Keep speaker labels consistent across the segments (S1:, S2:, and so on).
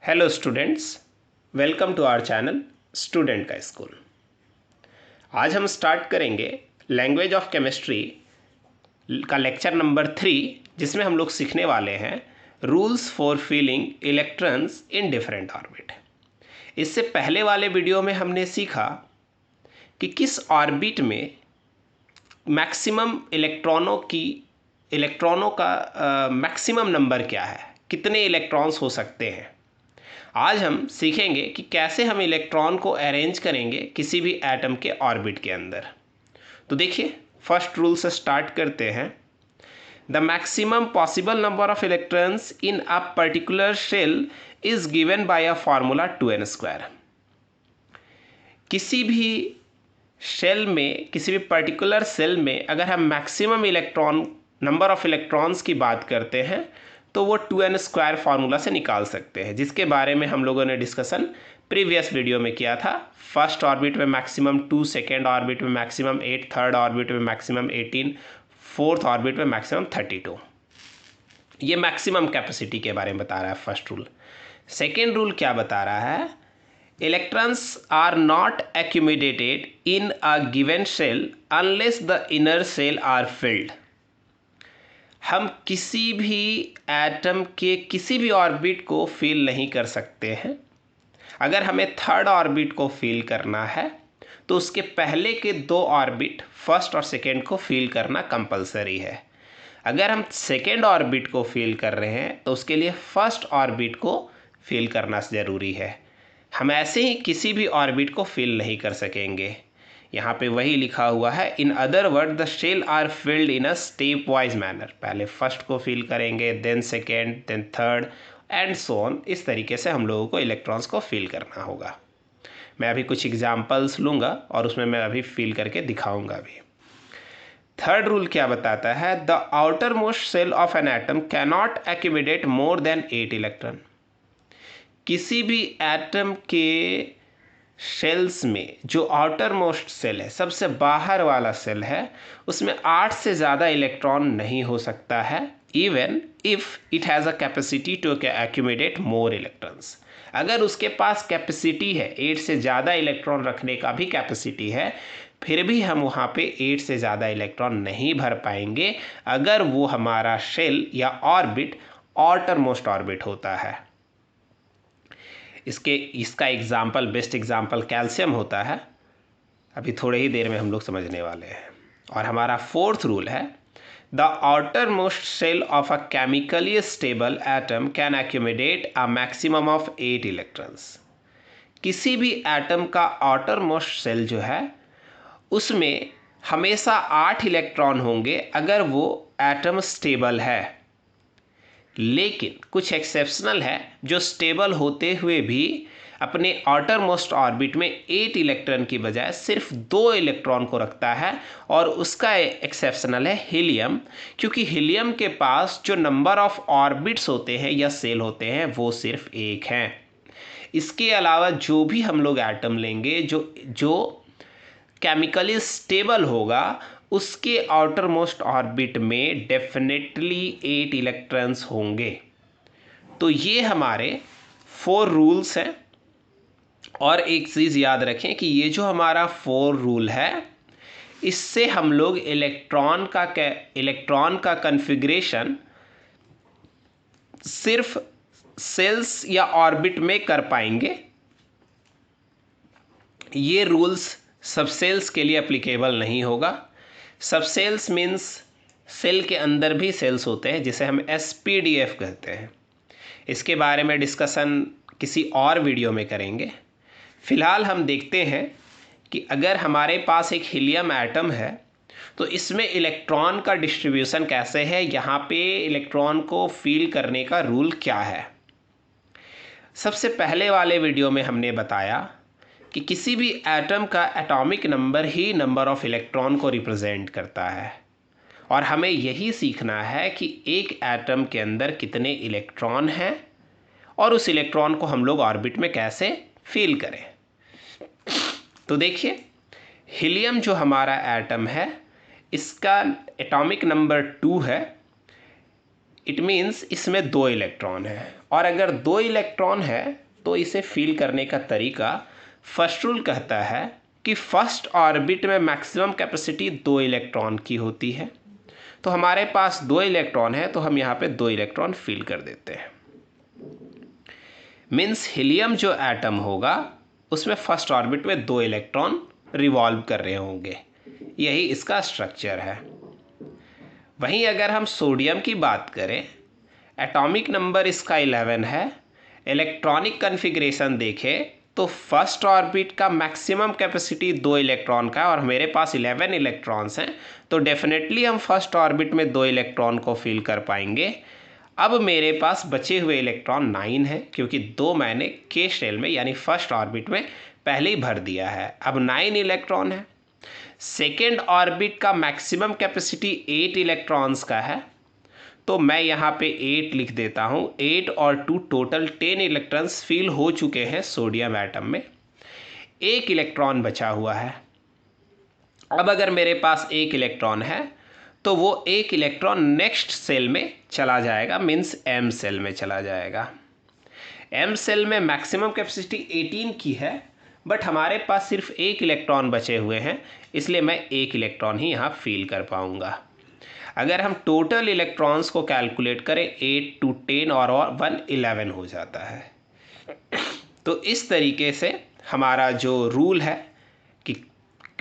S1: Hello students, welcome to our channel student का school. आज हम स्टार्ट करेंगे लैंग्वेज ऑफ केमिस्ट्री का लेक्चर नंबर 3, जिसमें हम लोग सीखने वाले हैं rules for filling electrons in different orbit. इससे पहले वाले वीडियो में हमने सीखा कि किस ऑर्बिट में मैक्सिमम इलेक्ट्रॉनों का मैक्सिमम नंबर क्या है, कितने इलेक्ट्रॉन्स हो सकते हैं। आज हम सीखेंगे कि कैसे हम इलेक्ट्रॉन को अरेंज करेंगे किसी भी एटम के ऑर्बिट के अंदर। तो देखिए, फर्स्ट रूल से स्टार्ट करते हैं। The maximum possible number of electrons in a particular shell is given by a formula 2n²। किसी भी शेल में, किसी भी पर्टिकुलर सेल में अगर हम मैक्सिमम नंबर ऑफ इलेक्ट्रॉन्स की बात करते हैं तो वो 2n² फार्मूला से निकाल सकते हैं, जिसके बारे में हम लोगों ने डिस्कशन प्रीवियस वीडियो में किया था। फर्स्ट ऑर्बिट में मैक्सिमम 2, सेकेंड ऑर्बिट में मैक्सिमम 8, थर्ड ऑर्बिट में मैक्सिमम 18, फोर्थ ऑर्बिट में मैक्सिमम 32। ये मैक्सिमम कैपेसिटी के बारे में बता रहा है फर्स्ट रूल। सेकेंड रूल क्या बता रहा है? Electrons are not accumulated in a given shell unless the inner shell are filled. हम किसी भी एटम के किसी भी ऑर्बिट को फील नहीं कर सकते हैं। अगर हमें थर्ड ऑर्बिट को फील करना है तो उसके पहले के 2 ऑर्बिट, फर्स्ट और सेकेंड, को फील करना कंपलसरी है। अगर हम सेकेंड ऑर्बिट को फील कर रहे हैं तो उसके लिए फर्स्ट ऑर्बिट को फील करना ज़रूरी है। हम ऐसे ही किसी भी ऑर्बिट को फील नहीं कर सकेंगे। यहाँ पे वही लिखा हुआ है, in other word the shell are filled in a step wise manner. पहले फर्स्ट को फील करेंगे, then second, then third and so on. इस तरीके से हम लोगों को इलेक्ट्रॉन्स को फील करना होगा। मैं अभी कुछ एग्जाम्पल्स लूँगा और उसमें मैं अभी फील करके दिखाऊंगा भी। थर्ड रूल क्या बताता है? The outermost shell of an atom cannot accumulate more than 8 electron. किसी भी एटम के शेल्स में जो आउटर मोस्ट सेल है, सबसे बाहर वाला सेल है, उसमें 8 से ज़्यादा इलेक्ट्रॉन नहीं हो सकता है, even if it has a capacity to accumulate more electrons. अगर उसके पास कैपेसिटी है, 8 से ज़्यादा इलेक्ट्रॉन रखने का भी कैपेसिटी है, फिर भी हम वहाँ पे 8 से ज़्यादा इलेक्ट्रॉन नहीं भर पाएंगे अगर वो हमारा शेल या ऑर्बिट आउटर मोस्ट ऑर्बिट होता है। इसका एग्जाम्पल, बेस्ट एग्जाम्पल कैल्शियम होता है। अभी थोड़े ही देर में हम लोग समझने वाले हैं। और हमारा फोर्थ रूल है, the outermost shell of a chemically stable atom can accumulate a maximum of 8 electrons. किसी भी एटम का आउटर मोस्ट सेल जो है उसमें हमेशा 8 इलेक्ट्रॉन होंगे अगर वो एटम स्टेबल है। लेकिन कुछ एक्सेप्शनल है जो स्टेबल होते हुए भी अपने आउटर मोस्ट ऑर्बिट में 8 इलेक्ट्रॉन की बजाय सिर्फ 2 इलेक्ट्रॉन को रखता है, और उसका एक्सेप्शनल है हीलियम, क्योंकि हीलियम के पास जो नंबर ऑफ ऑर्बिट्स होते हैं या सेल होते हैं वो सिर्फ 1 हैं। इसके अलावा जो भी हम लोग एटम लेंगे जो केमिकली स्टेबल होगा, उसके आउटर मोस्ट ऑर्बिट में डेफिनेटली 8 इलेक्ट्रॉन्स होंगे। तो ये हमारे 4 रूल्स हैं। और एक चीज़ याद रखें कि ये जो हमारा 4 रूल है, इससे हम लोग इलेक्ट्रॉन का कन्फिग्रेशन सिर्फ सेल्स या ऑर्बिट में कर पाएंगे। ये रूल्स सब सेल्स के लिए एप्लीकेबल नहीं होगा। सब सेल्स मीन्स सेल के अंदर भी सेल्स होते हैं, जिसे हम SPDF कहते हैं। इसके बारे में डिस्कशन किसी और वीडियो में करेंगे। फिलहाल हम देखते हैं कि अगर हमारे पास एक हीलियम एटम है तो इसमें इलेक्ट्रॉन का डिस्ट्रीब्यूशन कैसे है, यहाँ पे इलेक्ट्रॉन को फील करने का रूल क्या है। सबसे पहले वाले वीडियो में हमने बताया कि किसी भी एटम का atomic number he number of electron को रिप्रेजेंट करता है, और हमें यही सीखना है कि एक एटम के अंदर कितने इलेक्ट्रॉन हैं और उस इलेक्ट्रॉन को हम लोग ऑर्बिट में कैसे फील करें। तो देखिए, हीलियम जो हमारा एटम है, इसका एटॉमिक नंबर 2 है। इट मीन्स इसमें 2 इलेक्ट्रॉन है, और अगर 2 इलेक्ट्रॉन है तो इसे फील करने का तरीका, फर्स्ट रूल कहता है कि फर्स्ट ऑर्बिट में मैक्सिमम कैपेसिटी 2 इलेक्ट्रॉन की होती है। तो हमारे पास 2 इलेक्ट्रॉन है तो हम यहाँ पे 2 इलेक्ट्रॉन फील कर देते हैं। मीन्स हीलियम जो एटम होगा उसमें फर्स्ट ऑर्बिट में 2 इलेक्ट्रॉन रिवॉल्व कर रहे होंगे, यही इसका स्ट्रक्चर है। वहीं अगर हम सोडियम की बात करें, एटॉमिक नंबर इसका 11 है। इलेक्ट्रॉनिक कन्फिग्रेशन देखें तो फर्स्ट ऑर्बिट का मैक्सिमम कैपेसिटी 2 इलेक्ट्रॉन का है और मेरे पास 11 इलेक्ट्रॉन्स हैं, तो डेफिनेटली हम फर्स्ट ऑर्बिट में 2 इलेक्ट्रॉन को फील कर पाएंगे। अब मेरे पास बचे हुए इलेक्ट्रॉन 9 है, क्योंकि 2 मैंने के शेल में यानी फर्स्ट ऑर्बिट में पहले ही भर दिया है। अब 9 इलेक्ट्रॉन है। सेकेंड ऑर्बिट का मैक्सिमम कैपेसिटी 8 इलेक्ट्रॉन्स का है, तो मैं यहाँ पे 8 लिख देता हूँ। 8 और 2 टोटल 10 इलेक्ट्रॉन्स फील हो चुके हैं सोडियम एटम में। 1 इलेक्ट्रॉन बचा हुआ है। अब अगर मेरे पास 1 इलेक्ट्रॉन है तो वो 1 इलेक्ट्रॉन नेक्स्ट सेल में चला जाएगा, मीन्स एम सेल में चला जाएगा। एम सेल में मैक्सिमम कैपेसिटी 18 की है, बट हमारे पास सिर्फ 1 इलेक्ट्रॉन बचे हुए हैं, इसलिए मैं 1 इलेक्ट्रॉन ही यहाँ फील कर पाऊँगा। अगर हम टोटल इलेक्ट्रॉन्स को कैलकुलेट करें 8 to 10 और 1 11 हो जाता है। तो इस तरीके से हमारा जो रूल है कि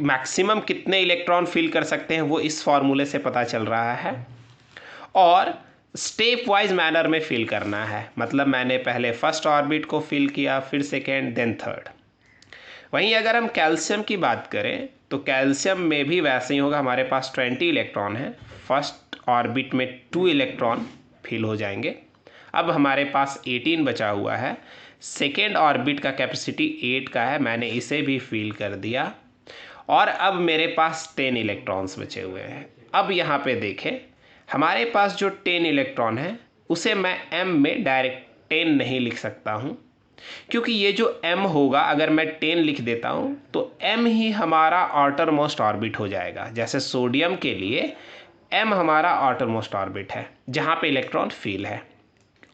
S1: मैक्सिमम कितने इलेक्ट्रॉन फील कर सकते हैं वो इस फॉर्मूले से पता चल रहा है, और स्टेप वाइज मैनर में फील करना है। मतलब मैंने पहले फर्स्ट ऑर्बिट को फील किया, फिर सेकेंड, देन थर्ड। वहीं अगर हम कैल्शियम की बात करें तो कैल्शियम में भी वैसे ही होगा। हमारे पास 20 इलेक्ट्रॉन है, फर्स्ट ऑर्बिट में 2 इलेक्ट्रॉन फील हो जाएंगे। अब हमारे पास 18 बचा हुआ है। सेकेंड ऑर्बिट का कैपेसिटी 8 का है, मैंने इसे भी फील कर दिया, और अब मेरे पास 10 इलेक्ट्रॉन्स बचे हुए हैं। अब यहाँ पे देखें, हमारे पास जो 10 इलेक्ट्रॉन है उसे मैं m में डायरेक्ट 10 नहीं लिख सकता हूँ, क्योंकि ये जो m होगा, अगर मैं 10 लिख देता हूँ तो m ही हमारा आउटर मोस्ट ऑर्बिट हो जाएगा। जैसे सोडियम के लिए m हमारा आउटर मोस्ट ऑर्बिट है जहाँ पे इलेक्ट्रॉन फील है।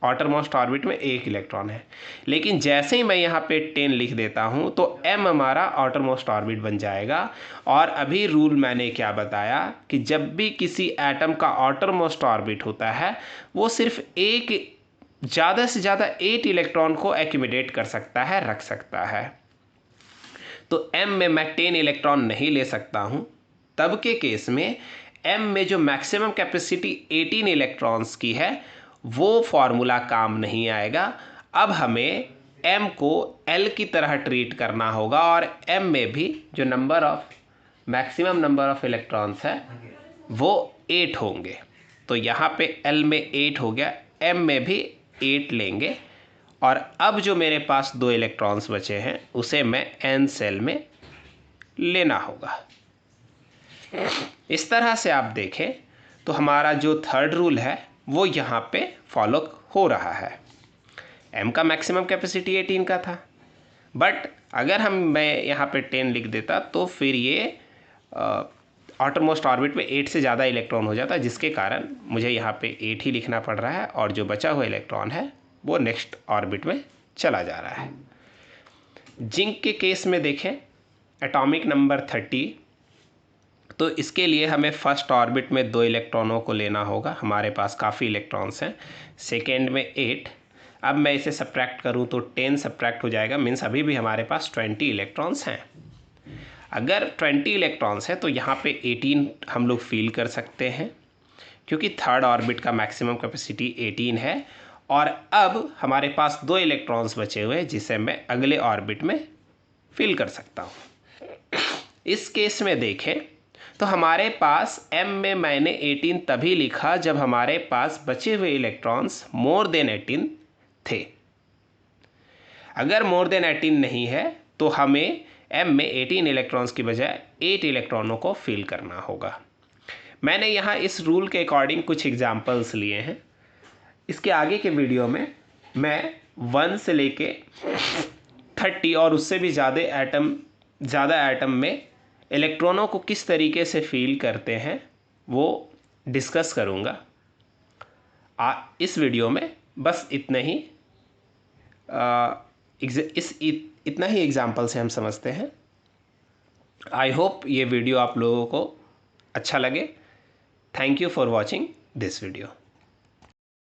S1: आउटर मोस्ट ऑर्बिट में 1 इलेक्ट्रॉन है, लेकिन जैसे ही मैं यहाँ पे 10 लिख देता हूँ तो m हमारा आउटर मोस्ट ऑर्बिट बन जाएगा। और अभी रूल मैंने क्या बताया कि जब भी किसी एटम का आउटर मोस्ट ऑर्बिट होता है वो सिर्फ ज़्यादा से ज़्यादा 8 इलेक्ट्रॉन को एक्यूमुलेट कर सकता है, रख सकता है। तो m में मैं 10 इलेक्ट्रॉन नहीं ले सकता हूँ। तब के केस में m में जो मैक्सिमम कैपेसिटी 18 इलेक्ट्रॉन्स की है वो फॉर्मूला काम नहीं आएगा। अब हमें m को l की तरह ट्रीट करना होगा, और m में भी जो मैक्सिमम नंबर ऑफ इलेक्ट्रॉन्स है वो 8 होंगे। तो यहाँ पे l में 8 हो गया, m में भी 8 लेंगे, और अब जो मेरे पास 2 इलेक्ट्रॉन्स बचे हैं उसे मैं n सेल में लेना होगा। इस तरह से आप देखें तो हमारा जो थर्ड रूल है वो यहाँ पे फॉलो हो रहा है। m का मैक्सिमम कैपेसिटी 18 का था, बट अगर मैं यहाँ पे 10 लिख देता तो फिर ये आउटर मोस्ट ऑर्बिट में 8 से ज़्यादा इलेक्ट्रॉन हो जाता, जिसके कारण मुझे यहाँ पे 8 ही लिखना पड़ रहा है, और जो बचा हुआ इलेक्ट्रॉन है वो नेक्स्ट ऑर्बिट में चला जा रहा है। जिंक के केस में देखें, एटॉमिक नंबर 30, तो इसके लिए हमें फर्स्ट ऑर्बिट में 2 इलेक्ट्रॉनों को लेना होगा। हमारे पास काफ़ी इलेक्ट्रॉन्स हैं, सेकेंड में 8। अब मैं इसे सब्ट्रैक्ट करूं तो 10 सब्ट्रैक्ट हो जाएगा, मीन्स अभी भी हमारे पास 20 इलेक्ट्रॉन्स हैं। अगर 20 इलेक्ट्रॉन्स हैं तो यहाँ पे 18 हम लोग फील कर सकते हैं, क्योंकि थर्ड ऑर्बिट का मैक्सिमम कैपेसिटी 18 है। और अब हमारे पास 2 इलेक्ट्रॉन्स बचे हुए हैं जिसे मैं अगले ऑर्बिट में फील कर सकता हूँ। इस केस में देखें तो हमारे पास m में मैंने 18 तभी लिखा जब हमारे पास बचे हुए इलेक्ट्रॉन्स मोर देन 18 थे। अगर मोर देन 18 नहीं है तो हमें m में 18 इलेक्ट्रॉन्स की बजाय 8 इलेक्ट्रॉनों को फील करना होगा। मैंने यहाँ इस रूल के अकॉर्डिंग कुछ एग्जांपल्स लिए हैं। इसके आगे के वीडियो में मैं 1 से लेके 30 और उससे भी ज़्यादा एटम में इलेक्ट्रॉनों को किस तरीके से फील करते हैं वो डिस्कस करूँगा। इस वीडियो में बस इतना ही इतना ही एग्जाम्पल से हम समझते हैं। आई होप ये वीडियो आप लोगों को अच्छा लगे। Thank you for watching this video.